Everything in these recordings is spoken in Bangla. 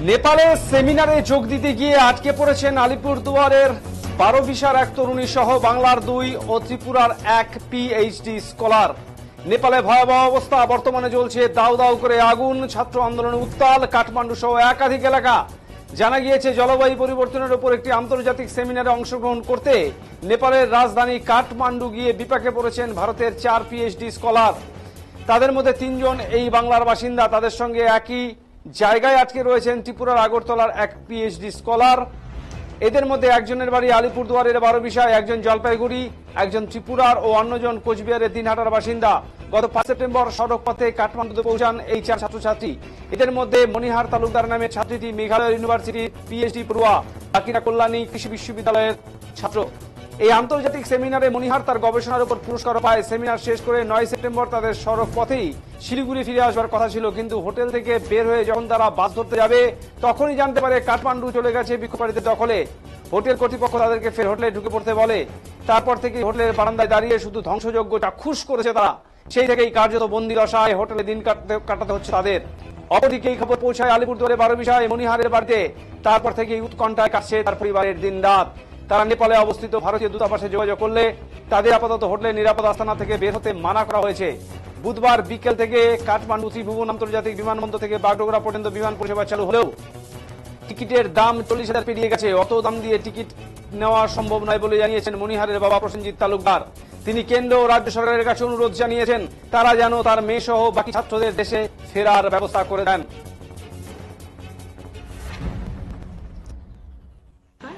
নেপালে সেমিনারে যোগ দিতে গিয়ে আটকে পড়েছেন আলিপুরদুয়ারের 12 ভিসার এক তরুণী সহ বাংলার 2 ও ত্রিপুরার 1 পিএইচডি স্কলার। নেপালে ভয়াবহ অবস্থা, বর্তমানে জ্বলছে দাউ দাউ করে আগুন, ছাত্র আন্দোলনে উত্তাল কাঠমান্ডু সহ একাধিক এলাকা। জানা গিয়েছে জলবায়ু পরিবর্তনের উপর একটি আন্তর্জাতিক সেমিনারে অংশগ্রহণ করতে নেপালের রাজধানী কাঠমান্ডু গিয়ে বিপাকে পড়েছেন ভারতের 4 পিএইচডি স্কলার। তাদের মধ্যে 3 জন এই বাংলার বাসিন্দা। তাদের সঙ্গে একই জায়গায় আটকে রয়েছেন ত্রিপুরার আগরতলার 1 পিএইচডি স্কলার। এদের মধ্যে একজনের বাড়ি আলিপুরদুয়ারের 12 ভিসায়, একজন জলপাইগুড়ি, একজন ত্রিপুরার ও অন্যজন কোচবিহারের দিনহাটার বাসিন্দা। গত 5 সেপ্টেম্বর সড়ক পথে কাঠমান্ডুতে পৌঁছান এই 4 ছাত্রছাত্রী। এদের মধ্যে মনিহার তালুকদার নামে ছাত্রীটি মেঘালয় ইউনিভার্সিটির পিএইচডি পড়ুয়া, বাকিরা কল্যাণী কৃষি বিশ্ববিদ্যালয়ের ছাত্র। এই আন্তর্জাতিক সেমিনারে মনিহার তার গবেষণার উপর পুরস্কার পায়। সেমিনার শেষ করে 9 সেপ্টেম্বর তাদের সড়ক পথেই শিলিগুড়ি ফিরে আসবার কথা ছিল, কিন্তু হোটেল থেকে বের হয়ে যখন তারা বাস ধরতে যাবে তখনই জানতে পারে কাঠমান্ডু চলে গেছে বিক্ষোভকারীদের দখলে। হোটেল কর্তৃপক্ষ তাদেরকে ফের হোটেলে ঢুকে পড়তে বলে। তারপর থেকে হোটেলের বারান্দায় দাঁড়িয়ে শুধু ধ্বংসযজ্ঞ চাক্ষুষ করেছে তারা। সেই থেকেই কার্যত বন্দি দশায় হোটেলে দিন কাটাতে হচ্ছে তাদের। অপরদিকে এই খবর পৌঁছায় আলিপুরদুয়ারে 12 ভিসায় মনিহারের বাড়িতে। তারপর থেকেই উৎকণ্ঠায় কাটছে তার পরিবারের দিন রাত। তারা নেপালে অবস্থিত ভারতীয় দূতাবাসে যোগাযোগ করলে তাদের আপাতত হোটেলের নিরাপদ আস্তানা থেকে বের হতে মানা করা হয়েছে। বুধবার বিকেল থেকে কাঠমান্ডু ত্রিভুবন আন্তর্জাতিক বিমানবন্দর থেকে বাগডোগরা পর্যন্ত বিমান পরিষেবা চালু হলেও টিকিটের দাম 40,000 পেরিয়ে গেছে। অত দাম দিয়ে টিকিট নেওয়া সম্ভব নয় বলে জানিয়েছেন মনিহারের বাবা প্রসেনজিৎ তালুকদার। তিনি কেন্দ্র ও রাজ্য সরকারের কাছে অনুরোধ জানিয়েছেন তারা যেন তার মেয়ে সহ বাকি ছাত্রদের দেশে ফেরার ব্যবস্থা করে দেন।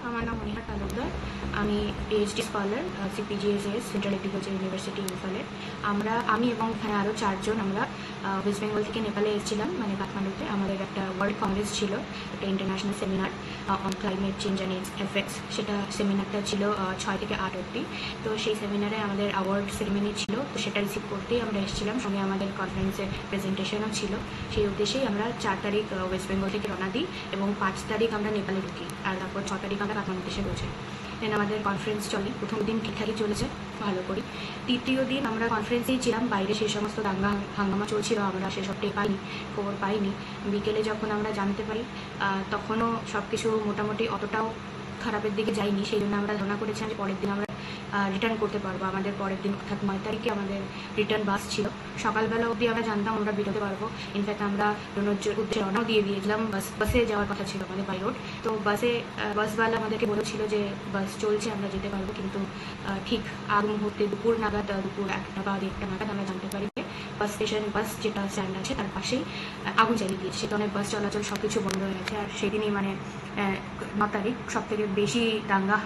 আমার নাম মনিহার তালুকদার, আমি PhD scholar CPGSS central agriculture university ইম্ফলে। আমি এবং এখানে আরও 4 জন আমরা ওয়েস্ট বেঙ্গল থেকে নেপালে এসেছিলাম, মানে কাঠমান্ডুতে। আমাদের একটা ওয়ার্ল্ড কংগ্রেস ছিল, একটা international seminar on climate change and it's effects. সেটা সেমিনারটা ছিল 6 থেকে 8 অবধি। তো সেই সেমিনারে আমাদের অ্যাওয়ার্ড সেরিমনি ছিল, তো সেটা রিসিভ করতেই আমরা এসেছিলাম। সঙ্গে আমাদের কনফারেন্সের প্রেজেন্টেশনও ছিল। সেই উদ্দেশ্যেই আমরা 4 তারিখ ওয়েস্ট বেঙ্গল থেকে রওনা দিই এবং 5 তারিখ আমরা নেপালে ঢুকি, আর তারপর 6 তারিখ আমরা কাঠমান্ডুতে এসে পৌঁছাই। দেন আমাদের কনফারেন্স চলে। প্রথম দিন ঠিকঠাকই চলেছে, ভালো করি। তৃতীয় দিন আমরা কনফারেন্সেই ছিলাম, বাইরে সেই সমস্ত দাঙ্গা হাঙ্গামা চলছিল, আমরা সেসব খবর পাইনি। বিকেলে যখন আমরা জানতে পারি তখনও সব কিছু মোটামুটি অতটাও খারাপের দিকে যায়নি। সেই জন্য আমরা ধারণা করেছিলাম যে পরের দিন আমরা রিটার্ন করতে পারবো। আমাদের পরের দিন অর্থাৎ 9 তারিখে আমাদের রিটার্ন বাস ছিল। সকালবেলা অবধি আমরা জানতাম আমরা বেরোতে পারবো। ইনফ্যাক্ট আমরা উদ্দেশ্যে রওনাও দিয়ে দিয়েছিলাম। বাসে যাওয়ার কথা ছিল আমাদের বাই রোড। তো বাসওয়ালা আমাদেরকে বলেছিল যে বাস চলছে, আমরা যেতে পারবো। কিন্তু ঠিক আগ মুহূর্তে দুপুর 1টা বা 1:30 নাগাদ আমরা জানতে পারি যে বাস যেটা স্ট্যান্ড আছে তার পাশেই আগুন জ্বালিয়ে দিয়েছে। সে কারণে বাস চলাচল সব কিছু বন্ধ হয়ে গেছে। আর সেদিনই মানে 9 তারিখ সব থেকে বেশি দাঙ্গা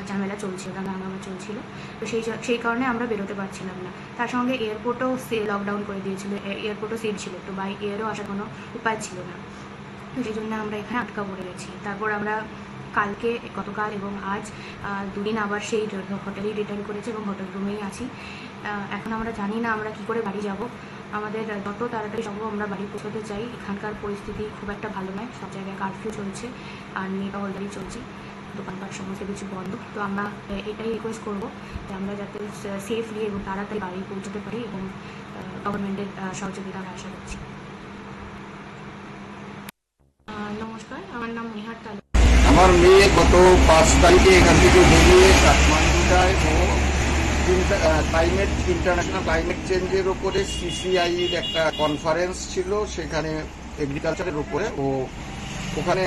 ঝামেলা চলছিল, দাঙ্গা হাঙ্গামা চলছিল। তো সেই কারণে আমরা বেরোতে পারছিলাম না। তার সঙ্গে এয়ারপোর্টও লকডাউন করে দিয়েছিল, এয়ারপোর্টও সিল ছিল, তো বাই এয়ারও আসার কোনো উপায় ছিল না। তো সেই জন্য আমরা এখানে আটকা পড়ে গেছি। তারপর আমরা গতকাল এবং আজ 2 দিন আবার সেই হোটেলেই রিটার্ন করেছি এবং হোটেল রুমেই আছি। এখন আমরা জানি না আমরা কি করে বাড়ি যাব। আমাদের যত তাড়াতাড়ি সম্ভব আমরা বাড়ি পৌঁছতে চাই। এখানকার পরিস্থিতি খুব একটা ভালো নয়, সব জায়গায় কারফিউ চলছে আর নেটও অলরেডি চলছে, দোকানপাট সমস্ত কিছু বন্ধ। তো আমরা এটাই রিকোয়েস্ট করবো যে আমরা যাতে সেফলি এবং তাড়াতাড়ি বাড়ি পৌঁছতে পারি এবং গভর্নমেন্টের সহযোগিতা আমরা আশা করছি। নমস্কার, আমার নাম মনিহার তালুকদার। আমার মেয়ে গত 5 তারিখে এখান থেকে বেরিয়ে কাঠমান্ডুটায় ইন্টারন্যাশনাল ক্লাইমেট চেঞ্জের ওপরে সিসিআইর একটা কনফারেন্স ছিল, সেখানে এগ্রিকালচারের উপরে ওখানে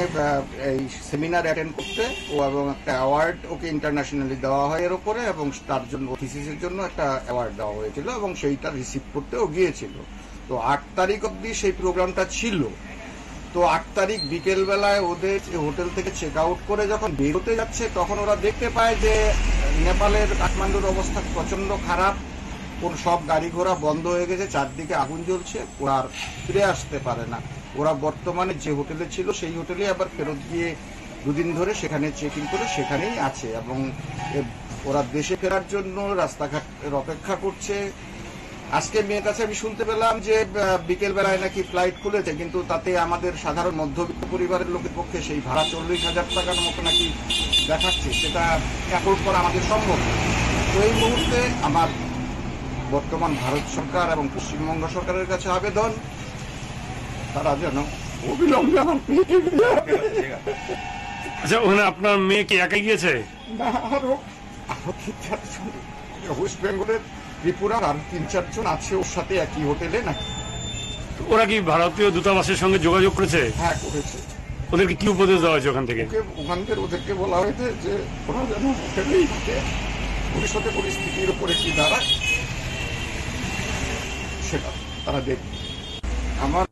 এই সেমিনার অ্যাটেন্ড করতে এবং একটা অ্যাওয়ার্ড ওকে ইন্টারন্যাশনালি দেওয়া হয় এর ওপরে, এবং তার জন্য থিসিসের জন্য একটা অ্যাওয়ার্ড দেওয়া হয়েছিল এবং সেইটা রিসিভ করতে ও গিয়েছিল। তো 8 তারিখ অবধি সেই প্রোগ্রামটা ছিল। তো 8 তারিখ বিকেলবেলায় ওদের হোটেল থেকে চেক আউট করে যখন বেরোতে যাচ্ছে তখন ওরা দেখতে পায় যে নেপালের কাঠমান্ডুর অবস্থা প্রচন্ড খারাপ। সব গাড়ি ঘোড়া বন্ধ হয়ে গেছে, চারদিকে আগুন জ্বলছে, ওরা আর ফিরে আসতে পারে না। ওরা বর্তমানে যে হোটেলে ছিল সেই হোটেলে আবার ফেরত গিয়ে 2 দিন ধরে সেখানে চেকিং করে সেখানেই আছে এবং ওরা দেশে ফেরার জন্য রাস্তাঘাটের অপেক্ষা করছে। আজকে মেয়ের কাছে আমি শুনতে পেলাম যে বিকেল বেলায় নাকি ফ্লাইট খুলেছে, কিন্তু তাতে আমাদের সাধারণ মধ্যবিত্ত পরিবারের লোকের পক্ষে সেই ভাড়া 40,000 টাকার মতো নাকি দেখাচ্ছে, সেটা অ্যাফোর্ড করা আমাদের সম্ভব। তো এই মুহূর্তে আমার বর্তমান ভারত সরকার এবং পশ্চিমবঙ্গ সরকারের কাছে আবেদন, তারা যেন অবিলম্বে আমার মেয়েকে ফিরিয়ে আনতে হবে। আচ্ছা, ওখানে আপনার মেয়ে কি একাই গিয়েছে? না, আরো আরো 3-4 জন ওয়েস্ট বেঙ্গলের ত্রিপুরার আর 3-4 জন আছে ওর সাথে একই হোটেলে নাকি। ওরা কি ভারতীয় দূতাবাসের সঙ্গে যোগাযোগ করেছে? হ্যাঁ, করেছে। ওদেরকে কি উপদেশ দেওয়া হয়েছে ওখান থেকে? ওদেরকে বলা হয়েছে যে ওরা যেন হোটেলেই থাকে, ভবিষ্যতে পরিস্থিতির উপরে কি দাঁড়ায় সেটা তারা দেখবে। আমার